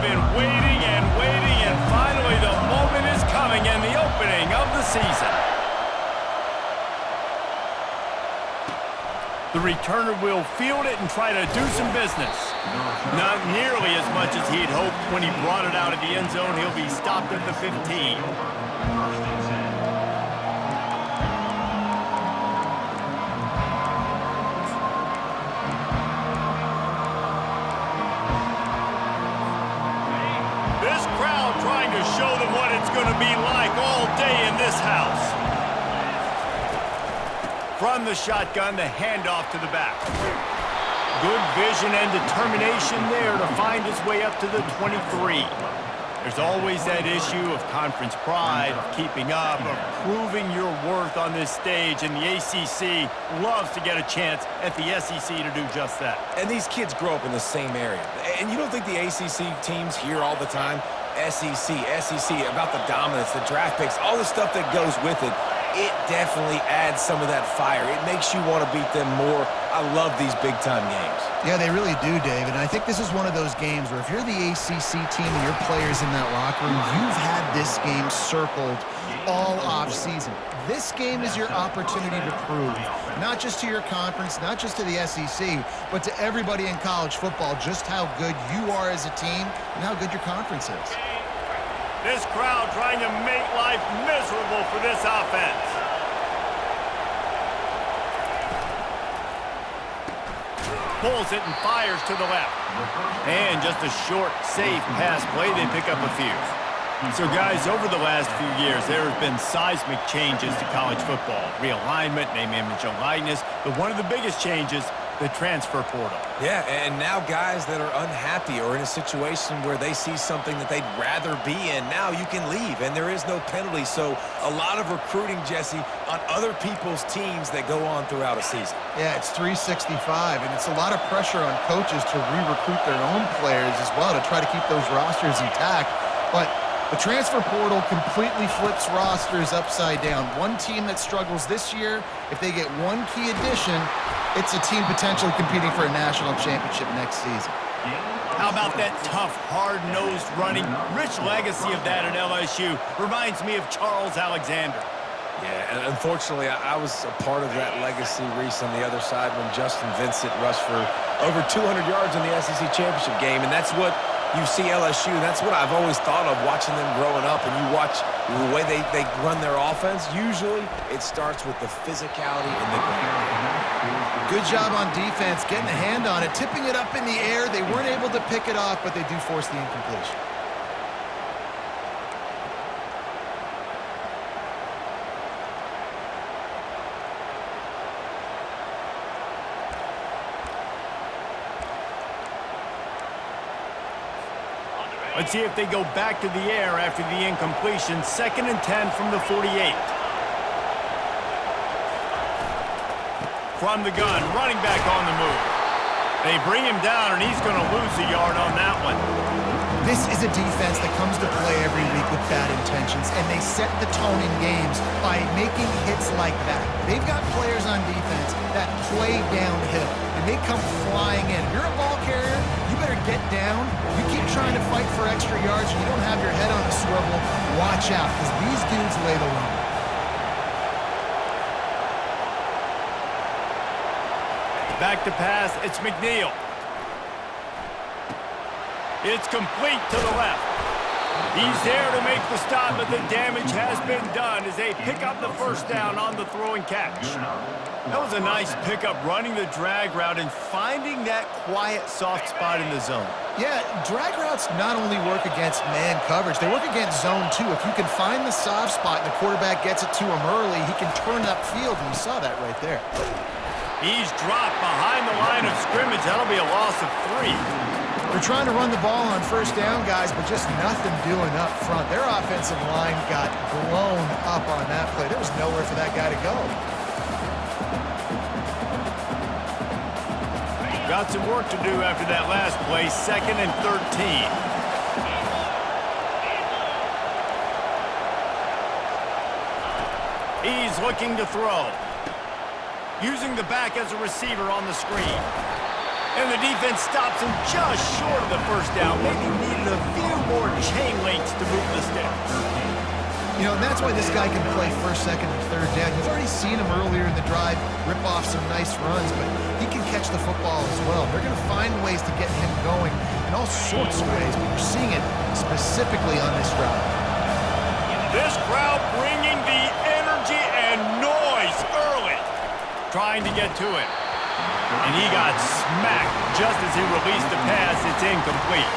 been waiting and waiting, and finally the moment is coming and the opening of the season. The returner will field it and try to do some business. Not nearly as much as he'd hoped when he brought it out of the end zone. He'll be stopped at the 15. Trying to show them what it's going to be like all day in this house. From the shotgun, the handoff to the back. Good vision and determination there to find his way up to the 23. There's always that issue of conference pride, of keeping up, of proving your worth on this stage, and the ACC loves to get a chance at the SEC to do just that. And these kids grow up in the same area. And you don't think the ACC teams hear all the time, SEC, about the dominance, the draft picks, all the stuff that goes with it. It definitely adds some of that fire. It makes you want to beat them more. I love these big-time games. Yeah, they really do, David. And I think this is one of those games where if you're the ACC team and your players in that locker room, you've had this game circled all off-season. This game is your opportunity to prove, not just to your conference, not just to the SEC, but to everybody in college football, just how good you are as a team and how good your conference is. This crowd trying to make life miserable for this offense. Pulls it and fires to the left. And just a short, safe pass play. They pick up a few. So, guys, over the last few years, there have been seismic changes to college football. Realignment, name, image, and likeness. But one of the biggest changes, the transfer portal. Yeah, and now guys that are unhappy or in a situation where they see something that they'd rather be in, now you can leave, and there is no penalty. So a lot of recruiting, Jesse, on other people's teams that go on throughout a season. Yeah, it's 365, and it's a lot of pressure on coaches to re-recruit their own players as well to try to keep those rosters intact. But the transfer portal completely flips rosters upside down. One team that struggles this year, if they get one key addition, it's a team potentially competing for a national championship next season. How about that tough, hard-nosed running? Rich legacy of that at LSU. Reminds me of Charles Alexander. Yeah, and unfortunately, I was a part of that legacy, Reese, on the other side when Justin Vincent rushed for over 200 yards in the SEC championship game, and that's what you see LSU. That's what I've always thought of watching them growing up, and you watch the way they run their offense. Usually, it starts with the physicality in the ground. Good job on defense, getting a hand on it, tipping it up in the air. They weren't able to pick it off, but they do force the incompletion. Let's see if they go back to the air after the incompletion. 2nd and 10 from the 48. From the gun, running back on the move. They bring him down, and he's going to lose a yard on that one. This is a defense that comes to play every week with bad intentions, and they set the tone in games by making hits like that. They've got players on defense that play downhill, and they come flying in. If you're a ball carrier, you better get down. You keep trying to fight for extra yards, and you don't have your head on a swivel. Watch out, because these dudes lay the lumber. Back to pass, it's McNeil. It's complete to the left. He's there to make the stop, but the damage has been done as they pick up the first down on the throw and catch. That was a nice pickup, running the drag route and finding that quiet, soft spot in the zone. Yeah, drag routes not only work against man coverage, they work against zone too. If you can find the soft spot and the quarterback gets it to him early, he can turn upfield, and you saw that right there. He's dropped behind the line of scrimmage. That'll be a loss of 3. They're trying to run the ball on first down, guys, but just nothing doing up front. Their offensive line got blown up on that play. There was nowhere for that guy to go. Got some work to do after that last play. 2nd and 13. He's looking to throw. Using the back as a receiver on the screen. And the defense stops him just short of the first down. Maybe needed a few more chain links to move the sticks. You know, and that's why this guy can play first, second, and third down. You've already seen him earlier in the drive rip off some nice runs, but he can catch the football as well. They're going to find ways to get him going in all sorts of ways, but you're seeing it specifically on this route. This crowd bringing the energy and noise early, trying to get to it. And he got smacked just as he released the pass. It's incomplete.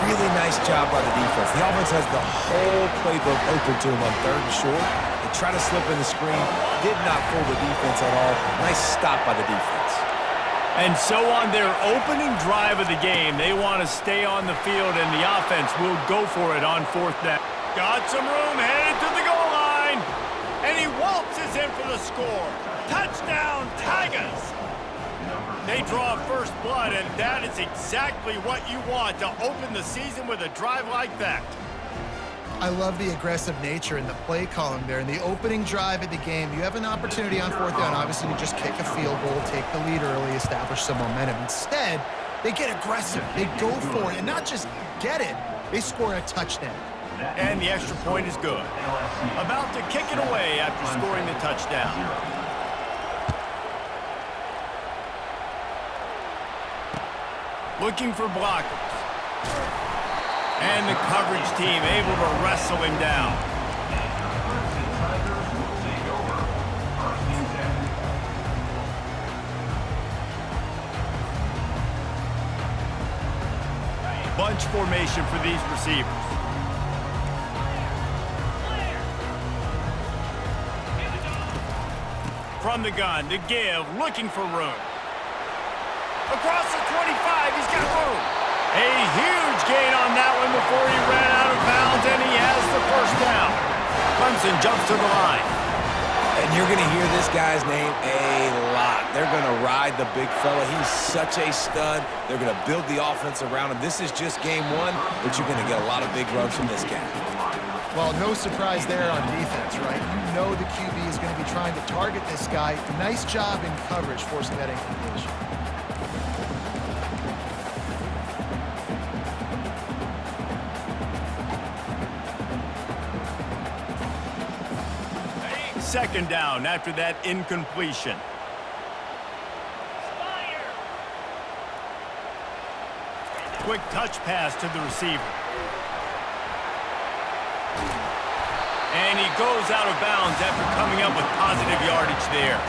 Really nice job by the defense. The offense has the whole playbook open to him on 3rd and short. They try to slip in the screen. Did not fool the defense at all. Nice stop by the defense. And so on their opening drive of the game, they want to stay on the field, and the offense will go for it on 4th down. Got some room, headed to the goal line. And he waltzes in for the score. Touchdown, Tigers! They draw first blood, and that is exactly what you want to open the season with a drive like that. I love the aggressive nature in the play column there. In the opening drive of the game, you have an opportunity on 4th down, obviously, to just kick a field goal, take the lead early, establish some momentum. Instead, they get aggressive. They go for it, and not just get it, they score a touchdown. And the extra point is good. About to kick it away after scoring the touchdown. Looking for blockers. And the coverage team able to wrestle him down. Bunch formation for these receivers. From the gun, to give, looking for room. Across the 25, he's got room. A huge gain on that one before he ran out of bounds, and he has the first down. Clemson jumps to the line. And you're going to hear this guy's name a lot. They're going to ride the big fella. He's such a stud. They're going to build the offense around him. This is just game 1, but you're going to get a lot of big runs from this guy. Well, no surprise there on defense, right? You know the QB is going to be trying to target this guy. Nice job in coverage, forcing that incompletion. Second down after that incompletion. Quick touch pass to the receiver. And he goes out of bounds after coming up with positive yardage there.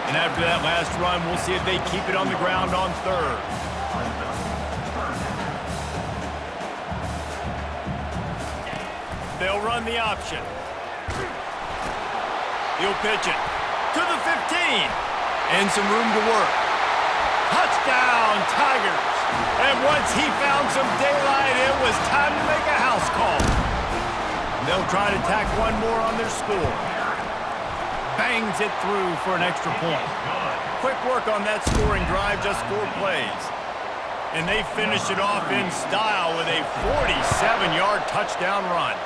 And after that last run, we'll see if they keep it on the ground on 3rd. They'll run the option. He'll pitch it to the 15. And some room to work. Touchdown, Tigers. And once he found some daylight, it was time to make a house call. They'll try to tack one more on their score. Bangs it through for an extra point. Quick work on that scoring drive, just 4 plays. And they finish it off in style with a 47-yard touchdown run.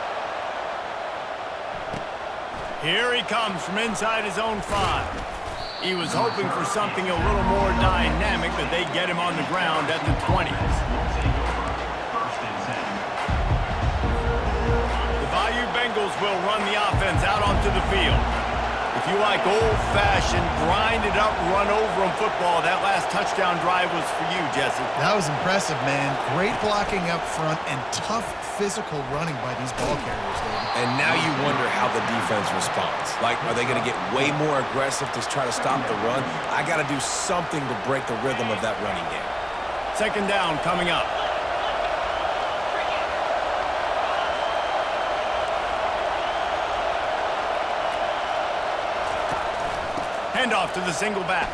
Here he comes from inside his own 5. He was hoping for something a little more dynamic, but they get him on the ground at the 20. The Bayou Bengals will run the offense out onto the field. If you like old-fashioned, grind-it-up, run-over-'em football, that last touchdown drive was for you, Jesse. That was impressive, man. Great blocking up front and tough physical running by these ball carriers, David. And now you wonder how the defense responds. Like, are they going to get way more aggressive to try to stop the run? I got to do something to break the rhythm of that running game. Second down coming up. Handoff to the single back.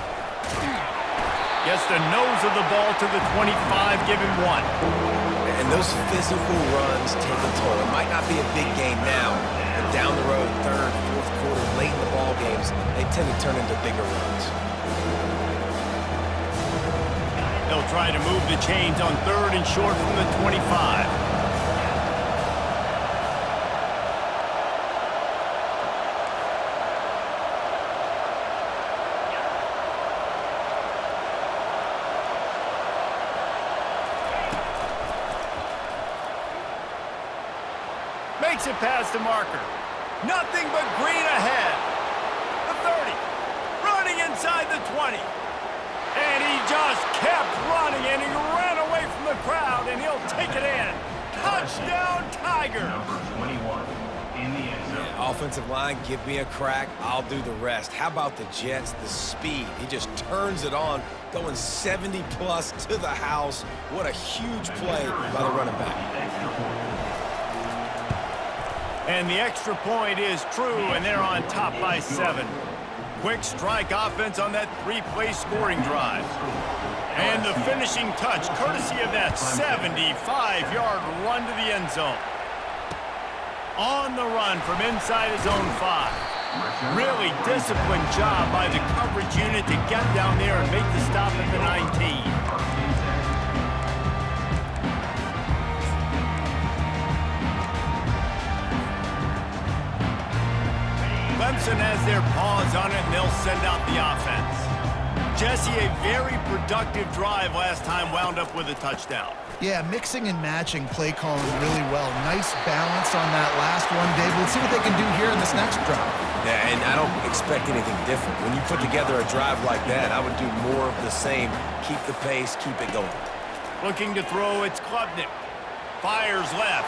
Gets the nose of the ball to the 25, give him 1. And those physical runs take a toll. It might not be a big game now, but down the road, 3rd, 4th quarter, late in the ball games, they tend to turn into bigger runs. They'll try to move the chains on 3rd and short from the 25. Makes it past the marker. Nothing but green ahead. The 30. Running inside the 20. And he just kept running, and he ran away from the crowd, and he'll take it in. Touchdown, Tiger. Number 21 in the end zone. Yeah, offensive line, give me a crack. I'll do the rest. How about the Jets? The speed. He just turns it on, going 70-plus to the house. What a huge play by the running back. And the extra point is true, and they're on top by 7. Quick strike offense on that 3-play scoring drive. And the finishing touch, courtesy of that 75-yard run to the end zone. On the run from inside his own 5. Really disciplined job by the coverage unit to get down there and make the stop at the 19. Clemson has their paws on it, and they'll send out the offense. Jesse, a very productive drive last time, wound up with a touchdown. Yeah, mixing and matching play calling really well. Nice balance on that last one, Dave. Let's see what they can do here in this next drive. Yeah, and I don't expect anything different. When you put together a drive like that, I would do more of the same. Keep the pace, keep it going. Looking to throw, it's Klubnik. Fires left.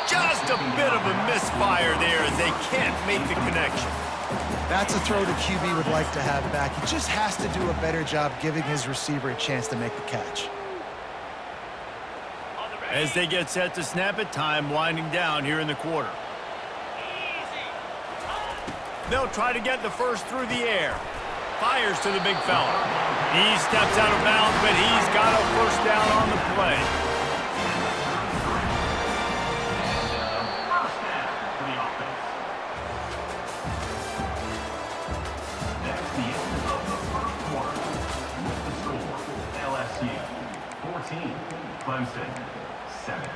Just a bit of a misfire there as they can't make the connection. That's a throw the QB would like to have back. He just has to do a better job giving his receiver a chance to make the catch. As they get set to snap it, time winding down here in the quarter. They'll try to get the first through the air. Fires to the big fella. He steps out of bounds, but he's got a first down on the play. LSU 14, Clemson 7.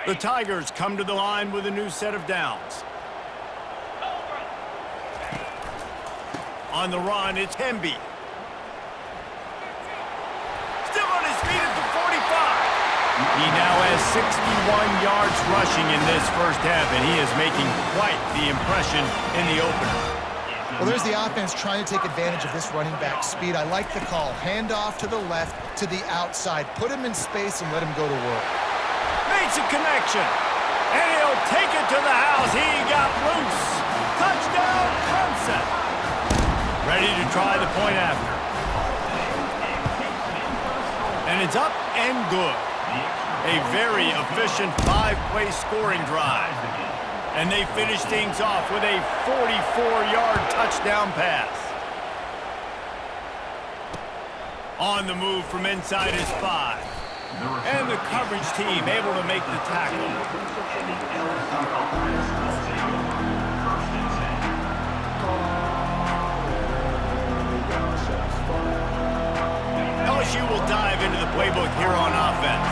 The Tigers come to the line with a new set of downs. On the run, it's Hemby. Still on his feet at the 45. He now has 61 yards rushing in this first half, and he is making quite the impression in the opener. Well, there's the offense trying to take advantage of this running back speed. I like the call. Hand off to the left, to the outside. Put him in space and let him go to work. Makes a connection, and he'll take it to the house. He got loose. Touchdown, Clemson. Ready to try the point after. And it's up and good. A very efficient 5-play scoring drive. And they finish things off with a 44-yard touchdown pass. On the move from inside his 5. And the coverage team able to make the tackle. LSU will dive into the playbook here on offense.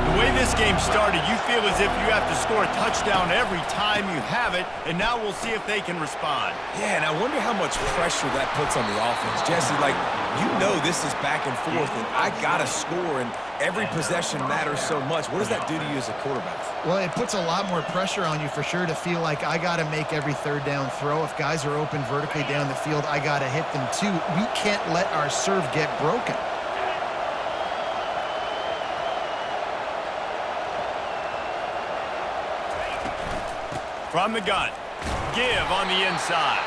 The way this game started, you feel as if you have to score a touchdown every time you have it, and now we'll see if they can respond. Yeah, and I wonder how much pressure that puts on the offense. Jesse, like, you know this is back and forth, and I got to score, and every possession matters so much. What does that do to you as a quarterback? Well, it puts a lot more pressure on you for sure to feel like I got to make every third down throw. If guys are open vertically down the field, I got to hit them too. We can't let our serve get broken. From the gun, give on the inside.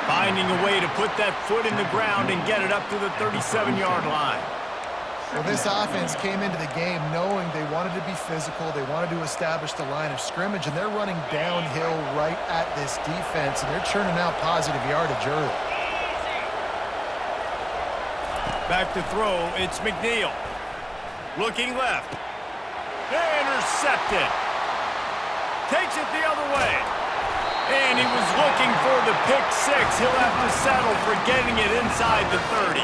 Finding a way to put that foot in the ground and get it up to the 37-yard line. Well, this offense came into the game knowing they wanted to be physical, they wanted to establish the line of scrimmage, and they're running downhill right at this defense, and they're churning out positive yardage early. Back to throw, it's McNeil. Looking left. Intercepted. Takes it the other way. And he was looking for the pick 6. He'll have to settle for getting it inside the 30.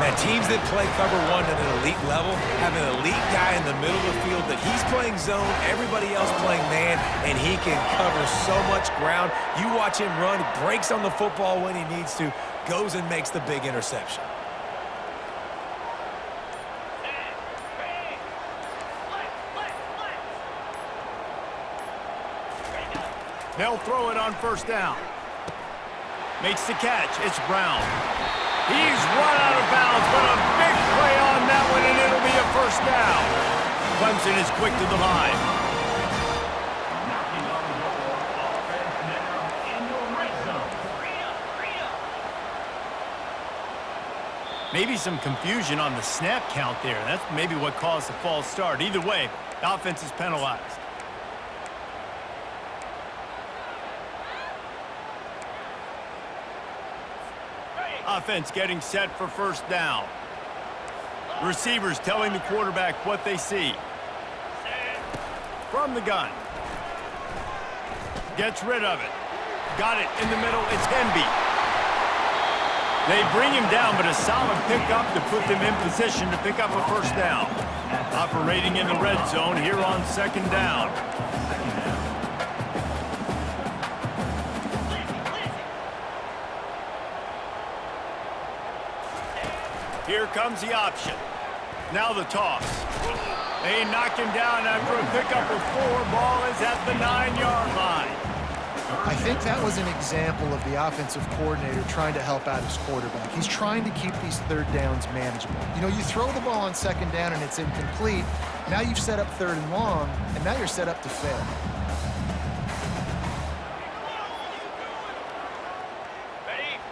Man, teams that play cover 1 at an elite level have an elite guy in the middle of the field that he's playing zone, everybody else playing man, and and he can cover so much ground. You watch him run, breaks on the football when he needs to, goes and makes the big interception. They'll throw it on first down. Makes the catch. It's Brown. He's run out of bounds, but a big play on that one, and it'll be a first down. Clemson is quick to the line. Knocking on the ball. Offense now in the red zone. Maybe some confusion on the snap count there. That's maybe what caused the false start. Either way, the offense is penalized. Offense getting set for first down. Receivers telling the quarterback what they see. From the gun. Gets rid of it. Got it in the middle. It's Henby. They bring him down, but a solid pickup to put them in position to pick up a first down. Operating in the red zone here on second down. Here comes the option. Now the toss. They knock him down after a pickup of 4. Ball is at the 9-yard line. I think that was an example of the offensive coordinator trying to help out his quarterback. He's trying to keep these third downs manageable. You know, you throw the ball on second down and it's incomplete. Now you've set up third and long, and now you're set up to fail.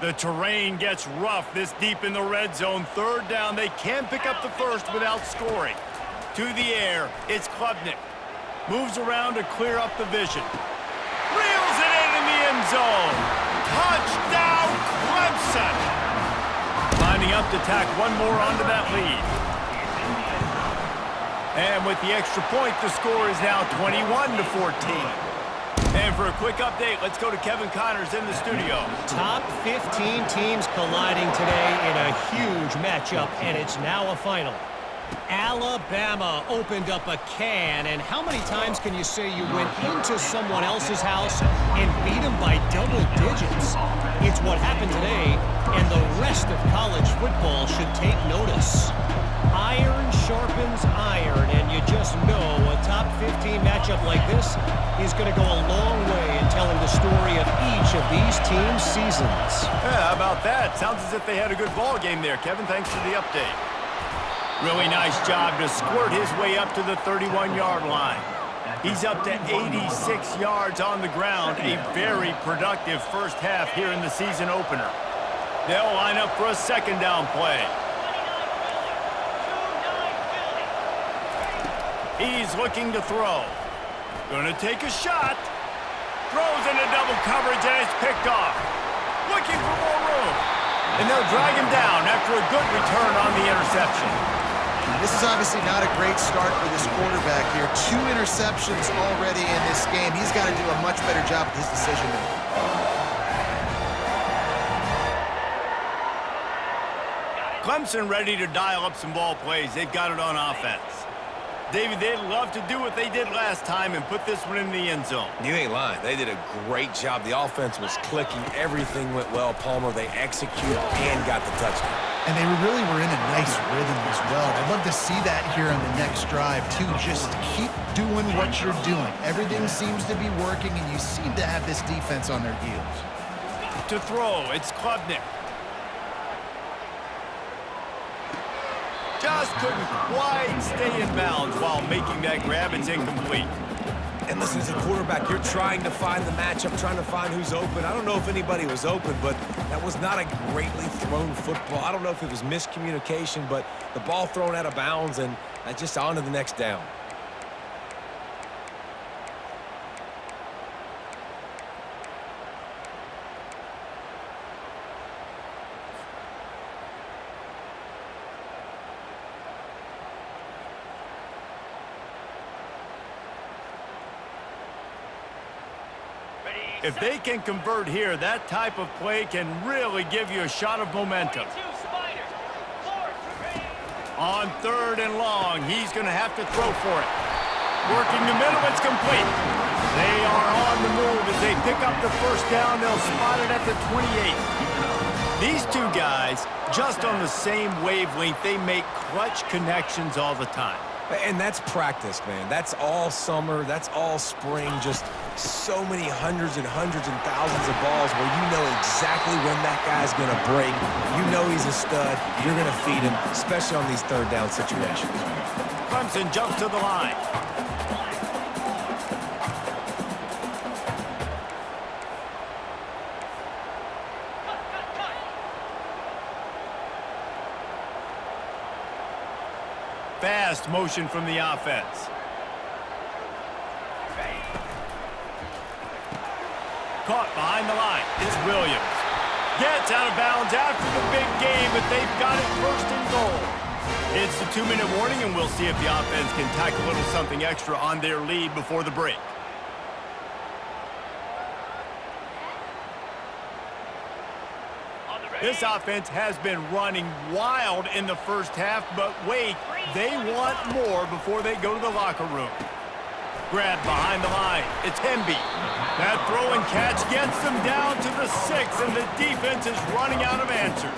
The terrain gets rough this deep in the red zone. Third down. They can't pick up the first without scoring. To the air. It's Klubnik. Moves around to clear up the vision. Reels it in the end zone. Touchdown, Clemson. Lining up to tack one more onto that lead. And with the extra point, the score is now 21-14. And for a quick update, let's go to Kevin Connors in the studio. Top 15 teams colliding today in a huge matchup, and it's now a final. Alabama opened up a can, and how many times can you say you went into someone else's house and beat them by double digits? It's what happened today, and the rest of college football should take notice. Iron sharpens iron, and you just know a top 15 matchup like this is going to go a long way in telling the story of each of these teams' seasons. Yeah, how about that? Sounds as if they had a good ball game there, Kevin. Thanks for the update. Really nice job to squirt his way up to the 31-yard line. He's up to 86 yards on the ground. A very productive first half here in the season opener. They'll line up for a second down play. He's looking to throw. Gonna take a shot. Throws into double coverage, and it's picked off. Looking for more room. And they'll drag him down after a good return on the interception. This is obviously not a great start for this quarterback here. 2 interceptions already in this game. He's got to do a much better job with his decision-making. Clemson ready to dial up some ball plays. They've got it on offense. David, they'd love to do what they did last time and put this one in the end zone. You ain't lying. They did a great job. The offense was clicking. Everything went well. Palmer, they executed and got the touchdown. And they really were in a nice rhythm as well. I'd love to see that here on the next drive, too. Just keep doing what you're doing. Everything seems to be working, and you seem to have this defense on their heels. To throw, it's Klubnik. Just couldn't quite stay in bounds while making that grab. It's incomplete. And listen, as a quarterback, you're trying to find the matchup, trying to find who's open. I don't know if anybody was open, but that was not a greatly thrown football. I don't know if it was miscommunication, but the ball thrown out of bounds and just on to the next down. If they can convert here, that type of play can really give you a shot of momentum. On third and long, he's going to have to throw for it. Working the middle, it's complete. They pick up the first down. They'll spot it at the 28. These two guys, just on the same wavelength, they make clutch connections all the time. And that's practice, man. That's all summer. That's all spring. Just so many hundreds and thousands of balls where you know exactly when that guy's going to break. You know he's a stud. You're going to feed him, especially on these third down situations. Clemson jumps to the line. Fast motion from the offense. Caught behind the line. It's Williams. Gets out of bounds after the big game, but they've got it first and goal. It's the 2-minute warning, and we'll see if the offense can tack a little something extra on their lead before the break. This offense has been running wild in the first half, but wait, they want more before they go to the locker room. Grab behind the line. It's Hemby. That throw and catch gets them down to the 6, and the defense is running out of answers.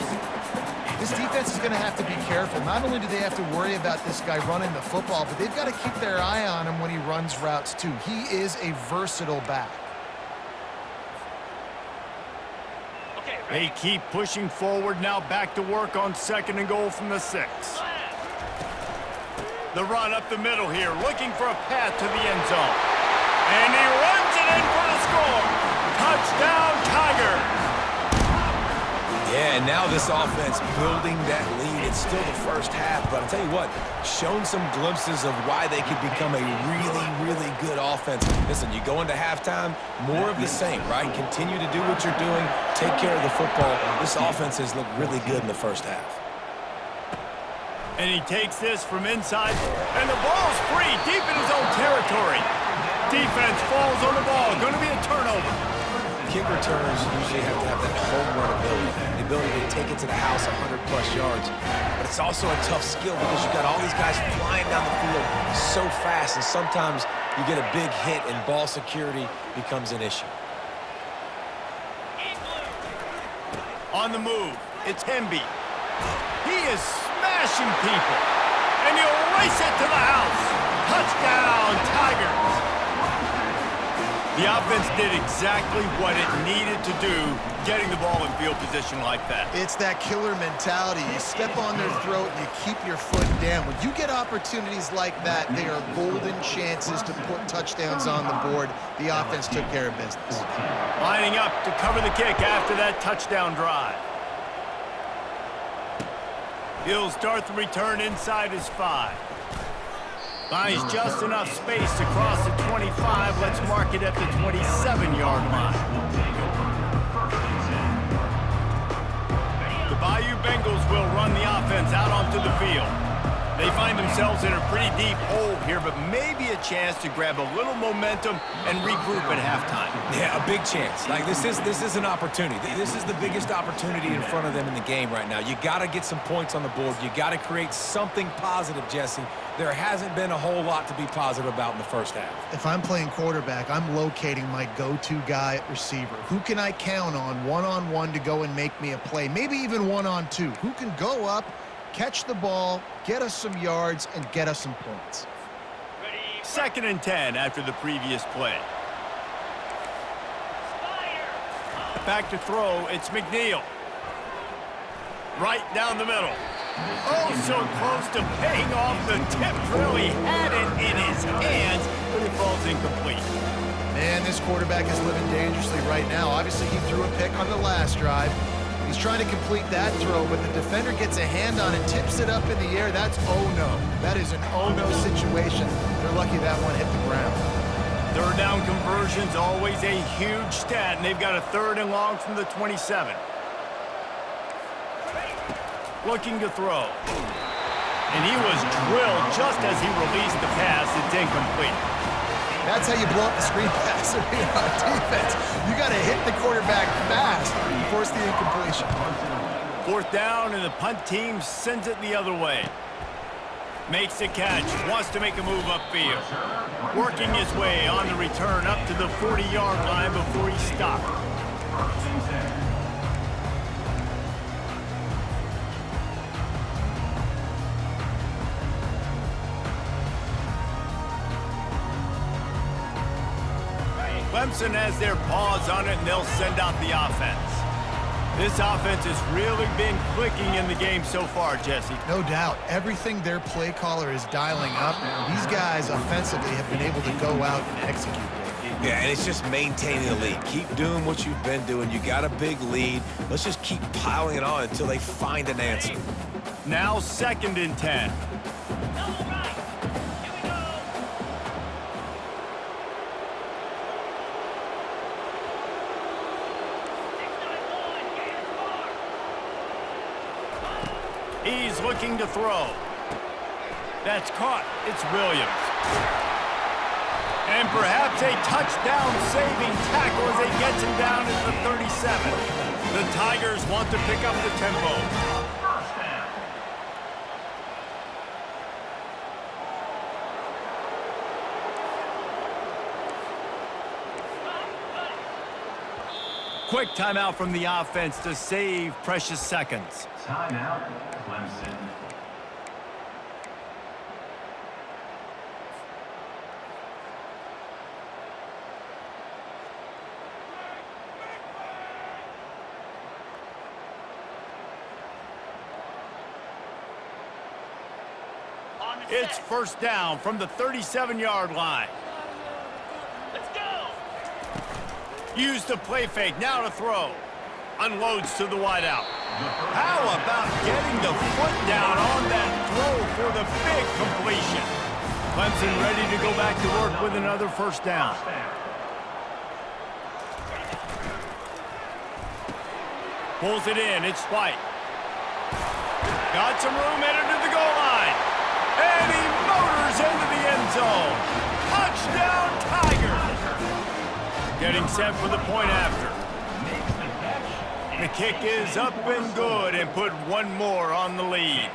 This defense is going to have to be careful. Not only do they have to worry about this guy running the football, but they've got to keep their eye on him when he runs routes too. He is a versatile back. They keep pushing forward, now back to work on 2nd and goal from the 6. The run up the middle here, looking for a path to the end zone. And he runs it in for the score. Touchdown, Tigers! Yeah, and now this offense building that lead. It's still the first half, but I'll tell you what, shown some glimpses of why they could become a really, really good offense. Listen, you go into halftime, more of the same, right? Continue to do what you're doing, take care of the football. This offense has looked really good in the first half. And he takes this from inside, and the ball's free, deep in his own territory. Defense falls on the ball, going to be a turnover. Kick returners usually have to have that home run ability, the ability to take it to the house 100-plus yards. But it's also a tough skill because you've got all these guys flying down the field so fast, and sometimes you get a big hit and ball security becomes an issue. On the move, it's Hemby. He is smashing people, and he'll race it to the house. Touchdown, Tigers! The offense did exactly what it needed to do, getting the ball in field position like that. It's that killer mentality. You step on their throat and you keep your foot down. When you get opportunities like that, they are golden chances to put touchdowns on the board. The offense took care of business. Lining up to cover the kick after that touchdown drive. He'll start the return inside his 5. Finds just enough space to cross the 25. Let's mark it at the 27-yard line. The Bayou Bengals will run the offense out onto the field. They find themselves in a pretty deep hole here, but maybe a chance to grab a little momentum and regroup at halftime. Yeah, a big chance. Like, this is an opportunity. This is the biggest opportunity in front of them in the game right now. You got to get some points on the board. You got to create something positive, Jesse. There hasn't been a whole lot to be positive about in the first half. If I'm playing quarterback, I'm locating my go-to guy at receiver. Who can I count on one-on-one to go and make me a play? Maybe even one-on-two. Who can go up, catch the ball, get us some yards, and get us some points? 2nd and 10 after the previous play. Back to throw, it's McNeil. Right down the middle. Oh, so close to paying off the tip drill. He had it in his hands, but it falls incomplete. Man, this quarterback is living dangerously right now. Obviously, he threw a pick on the last drive. He's trying to complete that throw, but the defender gets a hand on it, tips it up in the air. That's oh-no. That is an oh-no situation. They're lucky that one hit the ground. 3rd down conversion's always a huge stat, and they've got a 3rd and long from the 27. Looking to throw. And he was drilled just as he released the pass. It's incomplete. That's how you blow up the screen pass on defense. You got to hit the quarterback fast and force the incompletion. 4th down, and the punt team sends it the other way. Makes the catch, wants to make a move upfield. Working his way on the return up to the 40-yard line before he stopped. Clemson has their paws on it, and they'll send out the offense. This offense has really been clicking in the game so far, Jesse. No doubt. Everything their play caller is dialing up, these guys offensively have been able to go out and execute. Yeah, and it's just maintaining the lead. Keep doing what you've been doing. You got a big lead. Let's just keep piling it on until they find an answer. Now 2nd and 10. He's looking to throw. That's caught. It's Williams. And perhaps a touchdown-saving tackle as he gets him down at the 37. The Tigers want to pick up the tempo. Quick timeout from the offense to save precious seconds. Timeout, Clemson. It's 1st down from the 37-yard line. Let's go! Use the play fake, now to throw. Unloads to the wideout. How about getting the foot down on that throw for the big completion? Clemson ready to go back to work with another 1st down. Pulls it in, it's White. Got some room, headed to the goal line. And he motors into the end zone. Touchdown, Tigers! Getting set for the point after. The kick is up and good and put one more on the lead.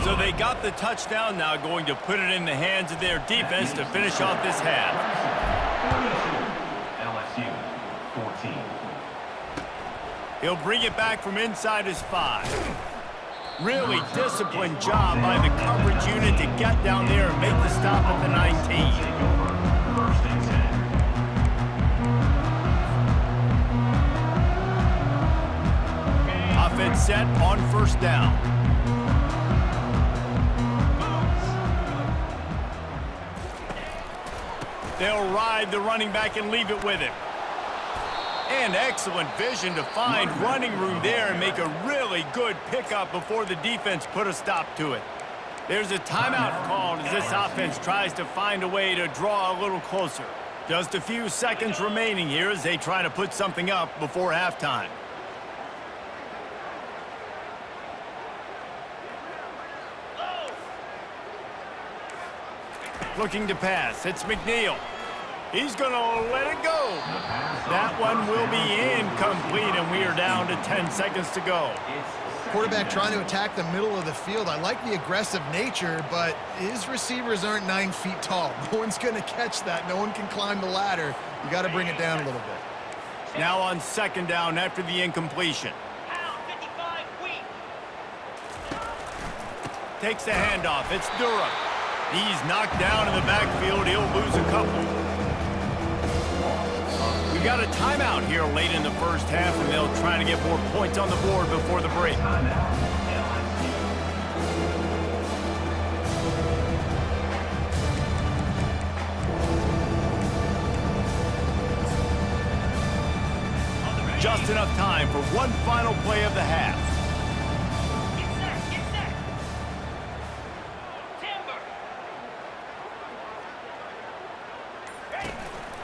So they got the touchdown, now going to put it in the hands of their defense to finish off this half. LSU 14. He'll bring it back from inside his 5. Really disciplined job by the coverage unit to get down there and make the stop at the 19. 1st and 10. Offense set on 1st down. They'll ride the running back and leave it with him. And excellent vision to find running room there and make a really good pickup before the defense put a stop to it. There's a timeout called as this offense tries to find a way to draw a little closer. Just a few seconds remaining here as they try to put something up before halftime. Looking to pass. It's McNeil. He's going to let it go. That one will be incomplete, and we are down to 10 seconds to go. Quarterback trying to attack the middle of the field. I like the aggressive nature, but his receivers aren't 9 feet tall. No one's going to catch that. No one can climb the ladder. You got to bring it down a little bit. Now on 2nd down after the incompletion. Takes the handoff. It's Durham. He's knocked down in the backfield. He'll lose a couple. We've got a timeout here late in the 1st half, and they'll try to get more points on the board before the break. Just enough time for one final play of the half.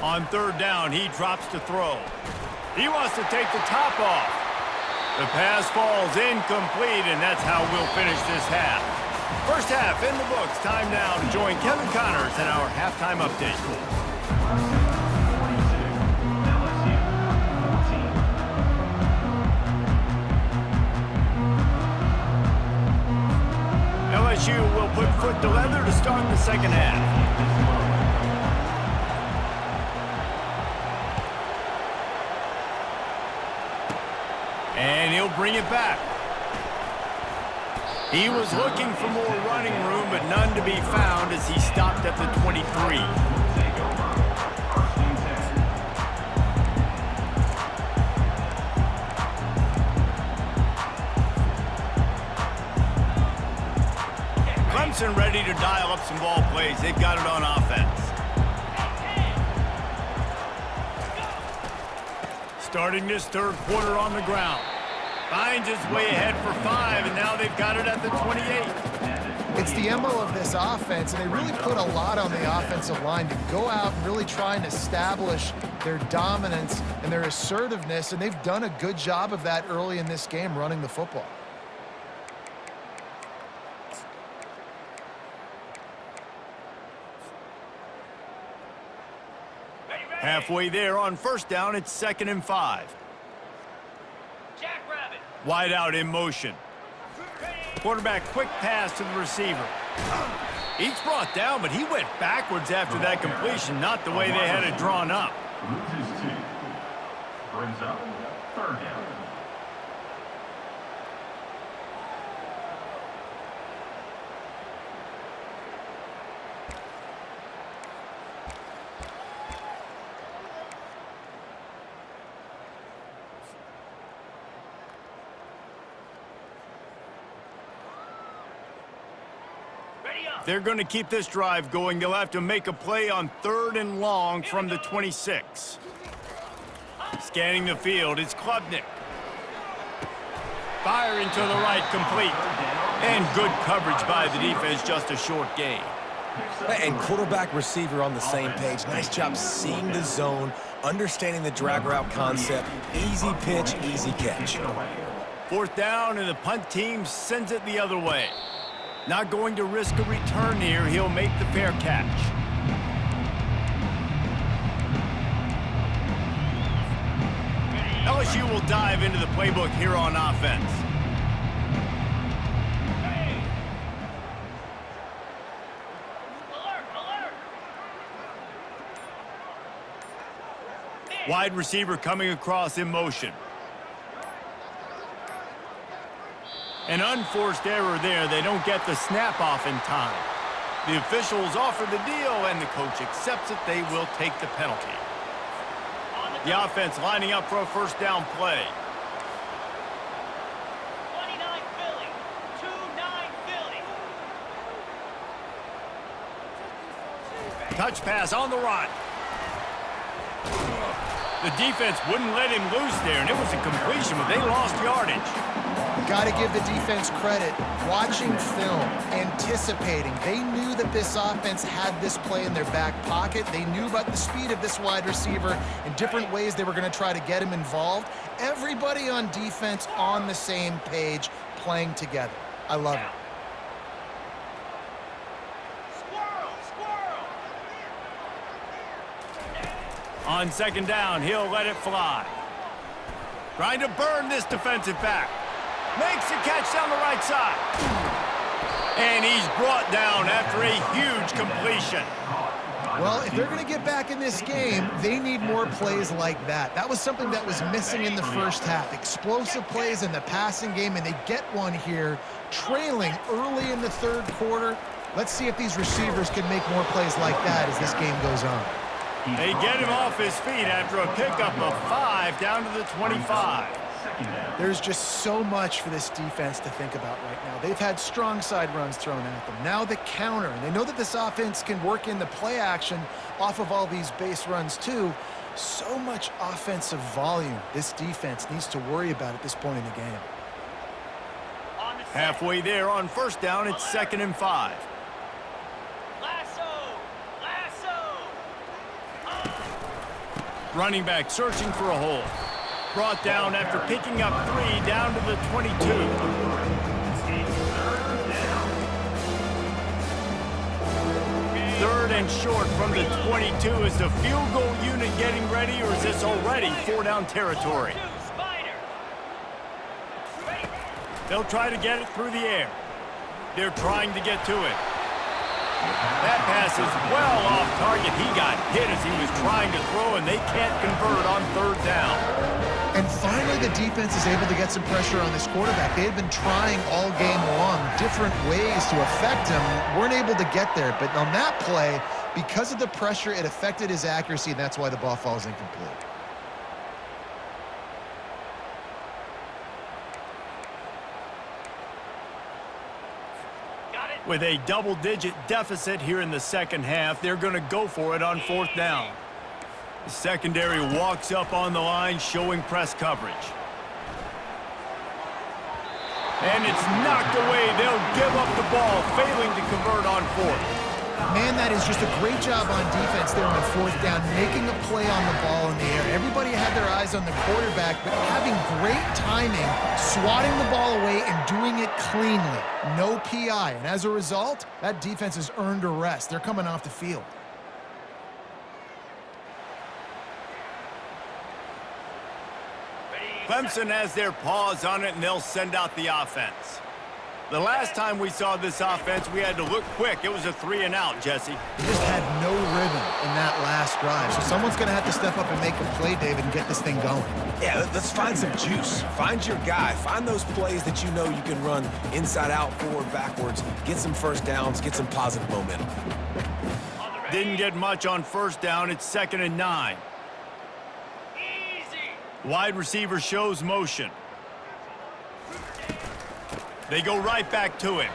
On 3rd down, he drops to throw. He wants to take the top off. The pass falls incomplete, and that's how we'll finish this half. 1st half in the books. Time now to join Kevin Connors in our halftime update. LSU will put foot to leather to start the second half. And he'll bring it back. He was looking for more running room, but none to be found as he stopped at the 23. Clemson ready to dial up some ball plays. They've got it on offense. Starting this third quarter on the ground. Finds his way ahead for 5, and now they've got it at the 28. It's the MO of this offense, and they really put a lot on the offensive line to go out and really try and establish their dominance and their assertiveness, and they've done a good job of that early in this game running the football. Halfway there on first down, it's 2nd and 5. Wide out in motion. Quarterback quick pass to the receiver. He's brought down, but he went backwards after that completion, not the way they had it drawn up. Brings up 3rd down. They're going to keep this drive going. They'll have to make a play on 3rd and long from the 26. Scanning the field, it's Klubnik. Firing to the right, complete. And good coverage by the defense, just a short gain. And quarterback receiver on the same page. Nice job seeing the zone, understanding the drag route concept. Easy pitch, easy catch. 4th down, and the punt team sends it the other way. Not going to risk a return here. He'll make the fair catch. LSU will dive into the playbook here on offense. Wide receiver coming across in motion. An unforced error there. They don't get the snap off in time. The officials offer the deal, and the coach accepts it. They will take the penalty. The offense lining up for a first down play. 29 Philly. 2-9 Philly. Touch pass on the run. The defense wouldn't let him loose there, and it was a completion, but they lost yardage. Got to give the defense credit. Watching film, anticipating. They knew that this offense had this play in their back pocket. They knew about the speed of this wide receiver and different ways they were going to try to get him involved. Everybody on defense on the same page, playing together. I love it. On 2nd down, he'll let it fly. Trying to burn this defensive back. Makes a catch down the right side. And he's brought down after a huge completion. Well, if they're going to get back in this game, they need more plays like that. That was something that was missing in the first half. Explosive plays in the passing game, and they get one here, trailing early in the 3rd quarter. Let's see if these receivers can make more plays like that as this game goes on. They get him off his feet after a pickup of 5 down to the 25. There's just so much for this defense to think about right now. They've had strong side runs thrown at them. Now the counter, and they know that this offense can work in the play action off of all these base runs too. So much offensive volume this defense needs to worry about at this point in the game. Halfway there on first down, it's 2nd and 5. Running back searching for a hole. Brought down after picking up 3 down to the 22. Third and short from the 22. Is the field goal unit getting ready, or is this already 4-down territory? They'll try to get it through the air. They're trying to get to it. That pass is well off target. He got hit as he was trying to throw, and they can't convert on third down. And finally, the defense is able to get some pressure on this quarterback. They had been trying all game long different ways to affect him. Weren't able to get there. But on that play, because of the pressure, it affected his accuracy, and that's why the ball falls incomplete. With a double-digit deficit here in the second half, they're going to go for it on fourth down. The secondary walks up on the line, showing press coverage. And it's knocked away. They'll give up the ball, failing to convert on fourth. Man, that is just a great job on defense there on fourth down, making a play on the ball in the air. Everybody had their eyes on the quarterback, but having great timing, swatting the ball away and doing it cleanly. No PI. And as a result, that defense has earned a rest. They're coming off the field. Clemson has their paws on it, and they'll send out the offense. The last time we saw this offense, we had to look quick. It was a 3-and-out, Jesse. They just had no rhythm in that last drive. So someone's going to have to step up and make a play, David, and get this thing going. Yeah, let's find some juice. Find your guy. Find those plays that you know you can run inside out, forward, backwards. Get some first downs. Get some positive momentum. Didn't get much on first down. It's 2nd and 9. Wide receiver shows motion. They go right back to him.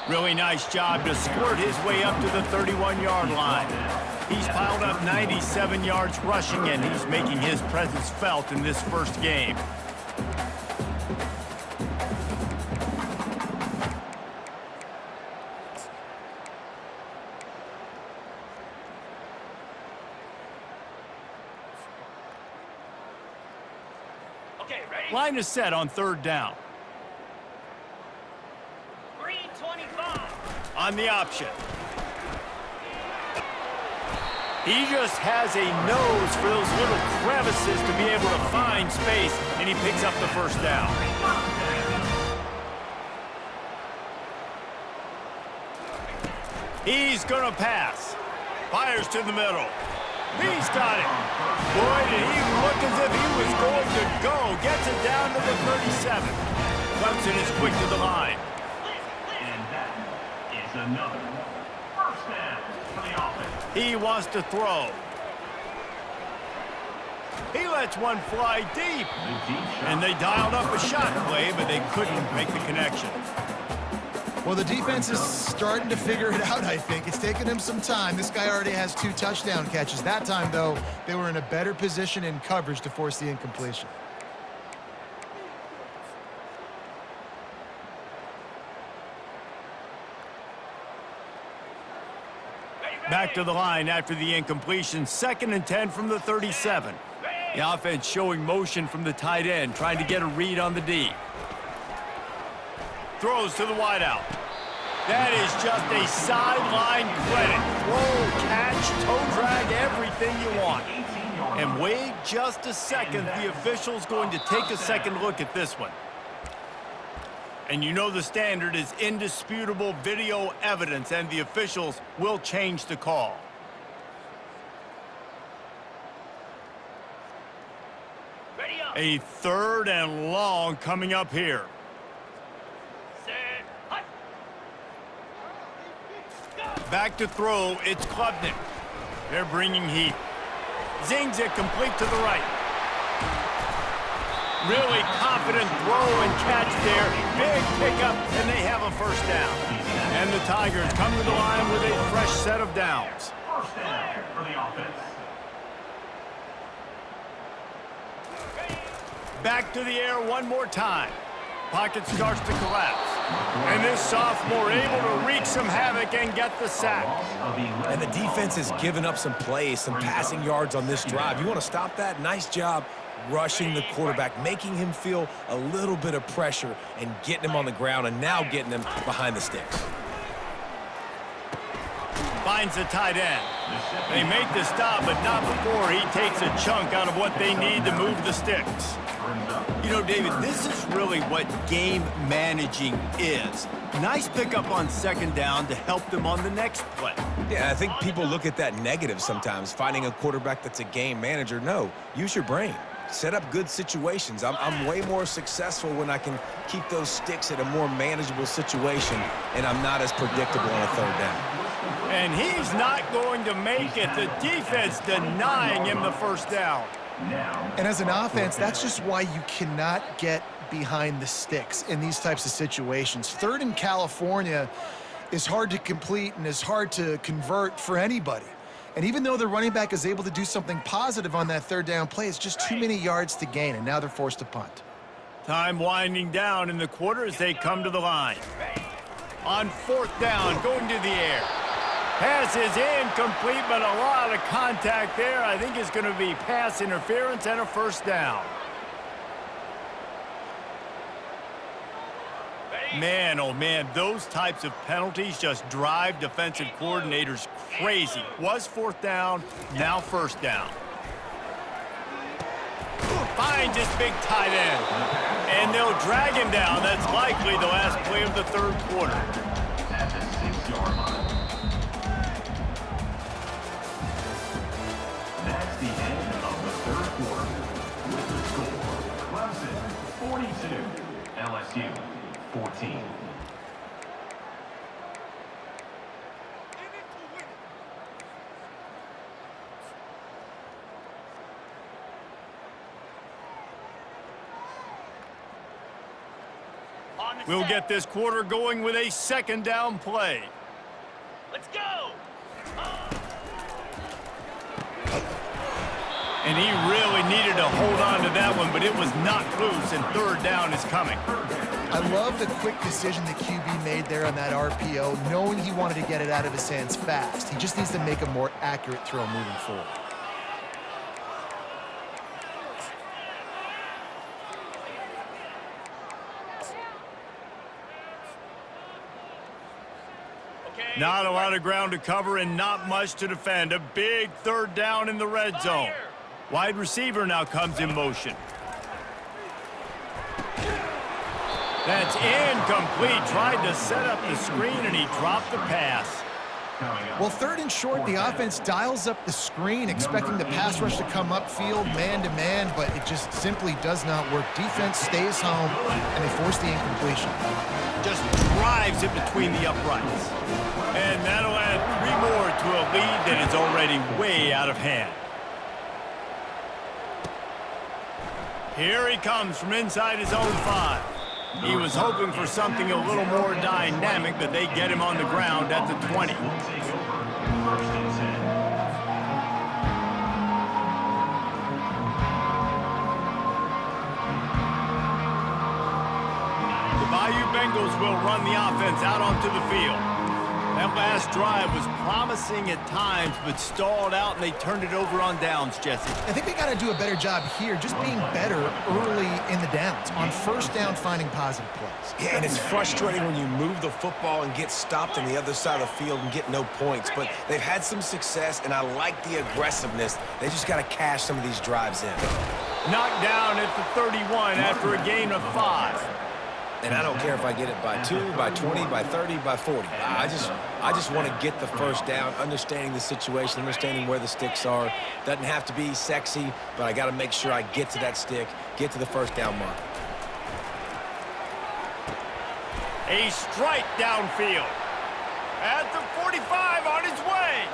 Really nice job to squirt his way up to the 31-yard line. He's piled up 97 yards rushing, and he's making his presence felt in this first game. Line is set on third down. 325. On the option. He just has a nose for those little crevices to be able to find space, and he picks up the first down. He's going to pass. Fires to the middle. He's got it. Boy, did he look as if he was going to go. Gets it down to the 37. Clemson is quick to the line. And that is another first down for the offense. He wants to throw. He lets one fly deep. And they dialed up a shot play, but they couldn't make the connection. Well, the defense is starting to figure it out, I think. It's taken him some time. This guy already has 2 touchdown catches. That time, though, they were in a better position in coverage to force the incompletion. Back to the line after the incompletion. 2nd and 10 from the 37. The offense showing motion from the tight end, trying to get a read on the D. Throws to the wideout. That is just a sideline credit. Throw, catch, toe drag, everything you want. And wait just a second. The official's going to take a second look at this one. And you know the standard is indisputable video evidence, and the officials will change the call. A 3rd and long coming up here. Back to throw, it's Klubnik. They're bringing heat. Zings it complete to the right. Really confident throw and catch there. Big pickup, and they have a first down. And the Tigers come to the line with a fresh set of downs. First down for the offense. Back to the air one more time. Pocket starts to collapse. And this sophomore able to wreak some havoc and get the sack. And the defense has given up some plays, some passing yards on this drive. You want to stop that? Nice job rushing the quarterback, making him feel a little bit of pressure and getting him on the ground and now getting him behind the sticks. Finds the tight end. They make the stop, but not before he takes a chunk out of what they need to move the sticks. You know, David, this is really what game managing is. Nice pickup on second down to help them on the next play. Yeah, I think people look at that negative sometimes, finding a quarterback that's a game manager. No, use your brain. Set up good situations. I'm way more successful when I can keep those sticks at a more manageable situation, and I'm not as predictable on a third down. And he's not going to make it. The defense denying him the first down. And as an offense, that's just why you cannot get behind the sticks in these types of situations. Third in California is hard to complete and is hard to convert for anybody. And even though the running back is able to do something positive on that third down play, it's just too many yards to gain, and now they're forced to punt. Time winding down in the quarter as they come to the line. On fourth down, going to the air. Pass is incomplete, but a lot of contact there. I think it's going to be pass interference and a first down. Man, oh man, those types of penalties just drive defensive coordinators crazy. Was fourth down, now first down. Finds his big tight end. And they'll drag him down. That's likely the last play of the third quarter. At the 6-yard line. That's the end of the third quarter. With the score, Clemson 42, LSU 14. We'll get this quarter going with a second down play. Let's go! And he really needed to hold on to that one, but it was knocked loose, and third down is coming. I love the quick decision the QB made there on that RPO, knowing he wanted to get it out of his hands fast. He just needs to make a more accurate throw moving forward. Not a lot of ground to cover and not much to defend. A big third down in the red zone. Wide receiver now comes in motion. That's incomplete. Tried to set up the screen, and he dropped the pass. Well, third and short, the offense dials up the screen, expecting the pass rush to come upfield man-to-man, but it just simply does not work. Defense stays home, and they force the incompletion. Just drives it between the uprights. And that'll add 3 more to a lead that is already way out of hand. Here he comes from inside his own 5. He was hoping for something a little more dynamic, but they get him on the ground at the 20. The Bayou Bengals will run the offense out onto the field. That last drive was promising at times, but stalled out, and they turned it over on downs, Jesse. I think they got to do a better job here, just being better early in the downs. On first down, finding positive plays. Yeah, and it's frustrating when you move the football and get stopped on the other side of the field and get no points. But they've had some success, and I like the aggressiveness. They just got to cash some of these drives in. Knocked down at the 31 after a gain of 5. And I don't care if I get it by 2, by 20, by 30, by 40. I just want to get the first down, understanding the situation, understanding where the sticks are. Doesn't have to be sexy, but I got to make sure I get to that stick, get to the first down mark. A strike downfield. At the 45 on his way.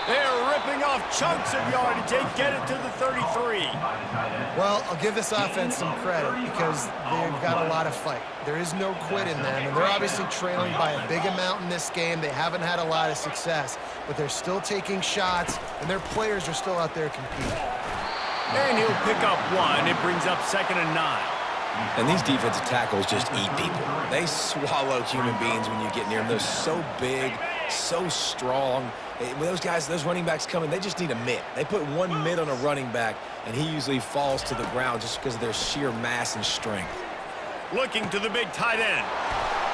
They're ripping off chunks of yardage. They get it to the 33. Well, I'll give this offense some credit because they've got a lot of fight. There is no quit in them, and they're obviously trailing by a big amount in this game. They haven't had a lot of success, but they're still taking shots, and their players are still out there competing. And he'll pick up 1. It brings up 2nd and 9. And these defensive tackles just eat people. They swallow human beings when you get near them. They're so big, so strong. When those guys, those running backs come in, they just need a mitt. They put 1 mitt on a running back, and he usually falls to the ground just because of their sheer mass and strength. Looking to the big tight end.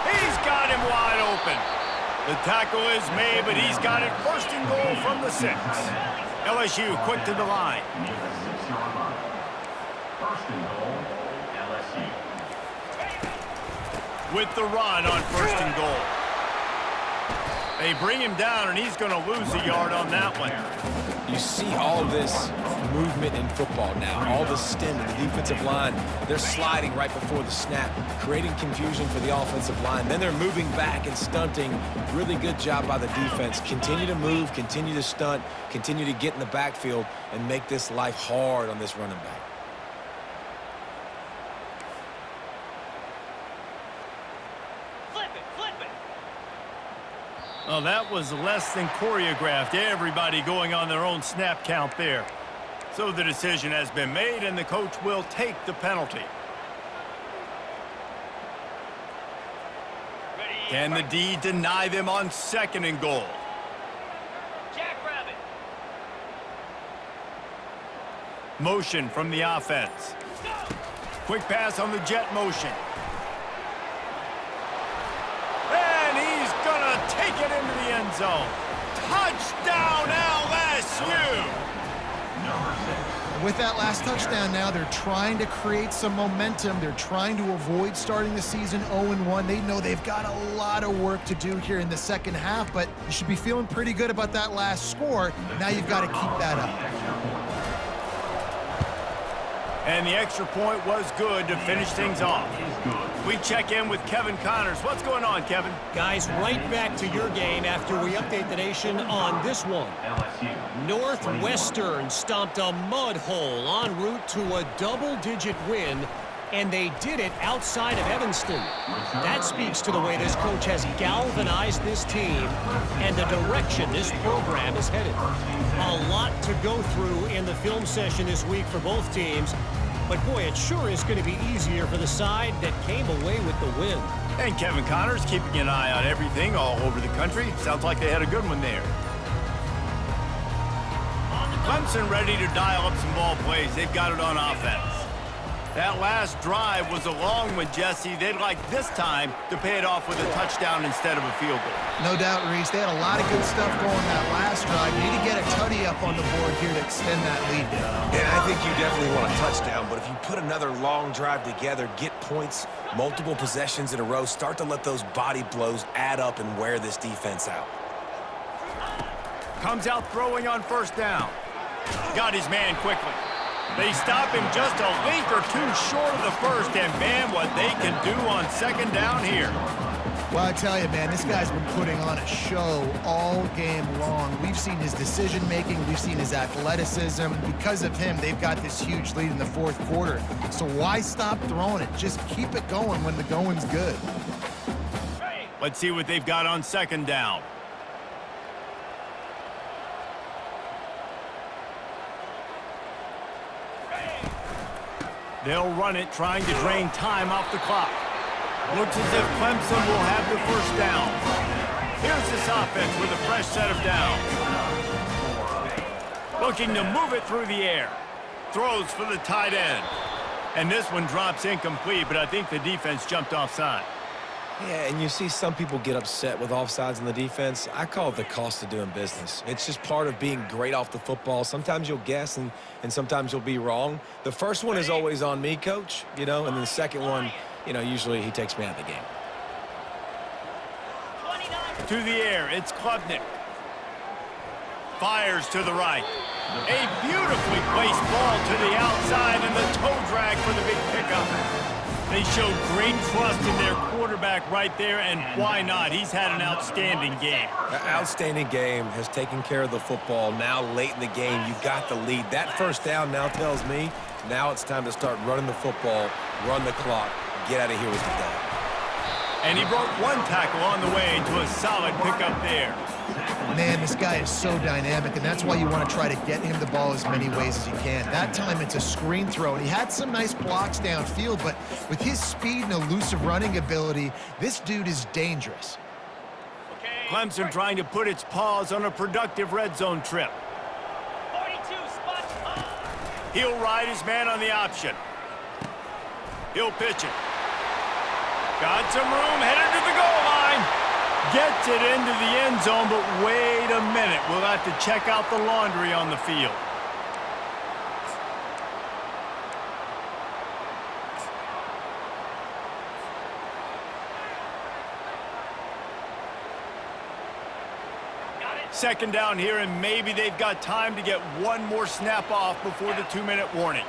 He's got him wide open. The tackle is made, but he's got it first and goal from the 6. LSU quick to the line. First and goal, LSU. With the run on 1st and goal. They bring him down, and he's going to lose a yard on that one. You see all this movement in football now. All the stem in the defensive line. They're sliding right before the snap, creating confusion for the offensive line. Then they're moving back and stunting. Really good job by the defense. Continue to move, continue to stunt, continue to get in the backfield, and make this life hard on this running back. Well, that was less than choreographed. Everybody going on their own snap count there. So the decision has been made, and the coach will take the penalty. Can the D deny them on 2nd and goal? Jackrabbit. Motion from the offense. Quick pass on the jet motion. And he's going to take it into the end zone. Touchdown, LSU! Number 6. With that last touchdown now, they're trying to create some momentum. They're trying to avoid starting the season 0-1. They know they've got a lot of work to do here in the second half, but you should be feeling pretty good about that last score. Now you've got to keep that up. And the extra point was good to finish things off. We check in with Kevin Connors. What's going on, Kevin? Guys, right back to your game after we update the nation on this one. Northwestern stomped a mud hole en route to a double-digit win, and they did it outside of Evanston. That speaks to the way this coach has galvanized this team and the direction this program is headed. A lot to go through in the film session this week for both teams, but boy, it sure is going to be easier for the side that came away with the win. And Kevin Connors keeping an eye on everything all over the country. Sounds like they had a good one there. Clemson ready to dial up some ball plays. They've got it on offense. That last drive was a long one, Jesse. They'd like this time to pay it off with a touchdown instead of a field goal. No doubt, Reese. They had a lot of good stuff going that last drive. You need to get a tutty up on the board here to extend that lead down. And I think you definitely want a touchdown, but if you put another long drive together, get points, multiple possessions in a row, start to let those body blows add up and wear this defense out. Comes out throwing on 1st down. Got his man quickly. They stop him just a link or two short of the first, and man, what they can do on 2nd down here. Well, I tell you, man, this guy's been putting on a show all game long. We've seen his decision-making. We've seen his athleticism. Because of him, they've got this huge lead in the 4th quarter. So why stop throwing it? Just keep it going when the going's good. Let's see what they've got on 2nd down. They'll run it, trying to drain time off the clock. Looks as if Clemson will have the 1st down. Here's this offense with a fresh set of downs. Looking to move it through the air. Throws for the tight end. And this one drops incomplete, but I think the defense jumped offside. Yeah, and you see some people get upset with offsides in the defense. I call it the cost of doing business. It's just part of being great off the football. Sometimes you'll guess and sometimes you'll be wrong. The first one is always on me, Coach, and then the second one, usually he takes me out of the game. To the air, it's Klubnik. Fires to the right. A beautifully placed ball to the outside and the toe drag for the big pickup. They showed great trust in their quarterback right there, and why not? He's had an outstanding game. An outstanding game, has taken care of the football. Now late in the game, you got the lead. That 1st down now tells me now it's time to start running the football, run the clock, get out of here with the day. And he broke one tackle on the way to a solid pickup there. Man, this guy is so dynamic, and that's why you want to try to get him the ball as many ways as you can. That time, it's a screen throw, and he had some nice blocks downfield, but with his speed and elusive running ability, this dude is dangerous. Clemson trying to put its paws on a productive red zone trip. 42 spots on. He'll ride his man on the option. He'll pitch it. Got some room, headed to the goal line. Gets it into the end zone, but wait a minute. We'll have to check out the laundry on the field. Second down here, and maybe they've got time to get one more snap off before the 2-minute warning.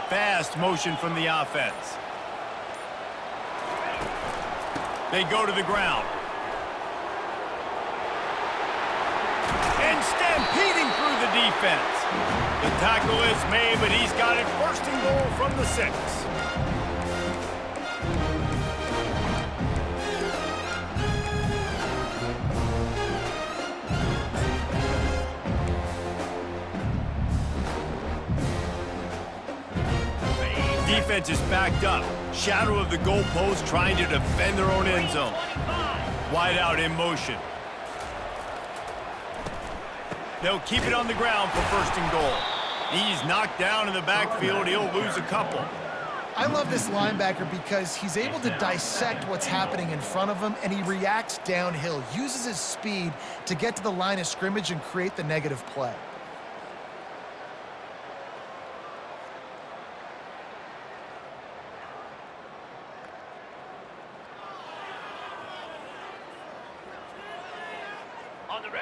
Fast motion from the offense. They go to the ground. And stampeding through the defense. The tackle is made, but he's got it first and goal from the 6. Defense is backed up. Shadow of the goalpost trying to defend their own end zone. Wide out in motion. They'll keep it on the ground for first and goal. He's knocked down in the backfield. He'll lose a couple. I love this linebacker because he's able to dissect what's happening in front of him, and he reacts downhill, uses his speed to get to the line of scrimmage and create the negative play.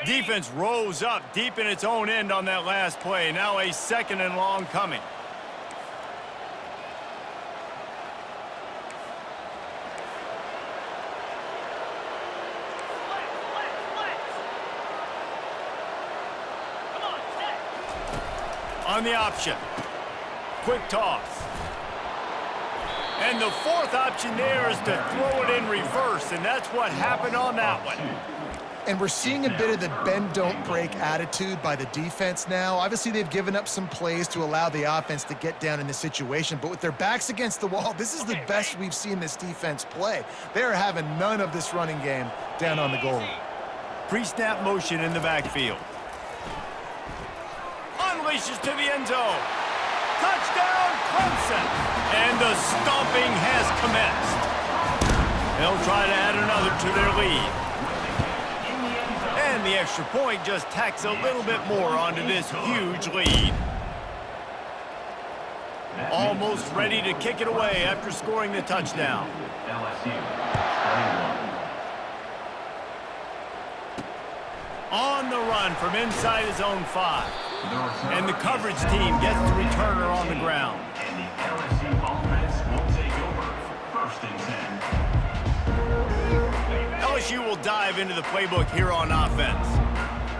Defense rose up deep in its own end on that last play. Now a second and long coming. On the option. Quick toss. And the fourth option there is to throw it in reverse, and that's what happened on that one. And we're seeing a bit of the bend-don't-break attitude by the defense now. Obviously, they've given up some plays to allow the offense to get down in the situation. But with their backs against the wall, this is the best we've seen this defense play. They're having none of this running game down on the goal line. Pre-snap motion in the backfield. Unleashes to the end zone. Touchdown, Clemson. And the stomping has commenced. They'll try to add another to their lead. And the extra point just tacks a little bit more onto this huge lead. Almost ready to kick it away after scoring the touchdown. LSU. On the run from inside his own 5. And the coverage team gets the returner on the ground. And the LSU offense will take over. First and 10. LSU will dive into the playbook here on offense.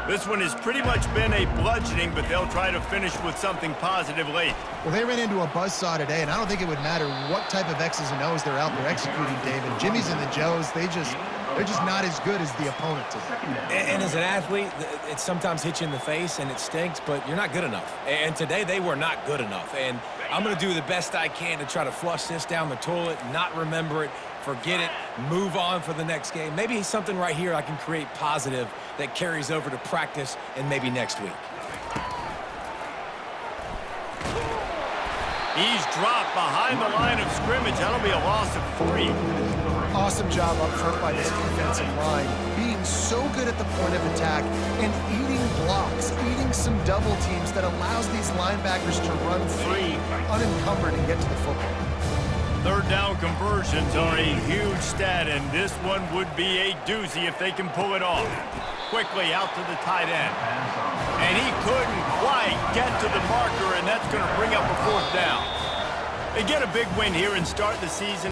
This one has pretty much been a bludgeoning, but they'll try to finish with something positive late. Well, they ran into a buzzsaw today, and I don't think it would matter what type of X's and O's they're out there executing, David. Jimmy's and the Joes, they're just not as good as the opponent today. And as an athlete, it sometimes hits you in the face and it stinks, but you're not good enough. And today they were not good enough. And I'm going to do the best I can to try to flush this down the toilet, not remember it, forget it, move on for the next game. Maybe something right here I can create positive that carries over to practice and maybe next week. He's dropped behind the line of scrimmage. That'll be a loss of 3. Awesome job up front by this defensive line, being so good at the point of attack and eating blocks, eating some double teams that allows these linebackers to run free, unencumbered, and get to the football. Third down conversions are a huge stat, and this one would be a doozy if they can pull it off. Quickly out to the tight end. And he couldn't quite get to the marker, and that's going to bring up a 4th down. They get a big win here and start the season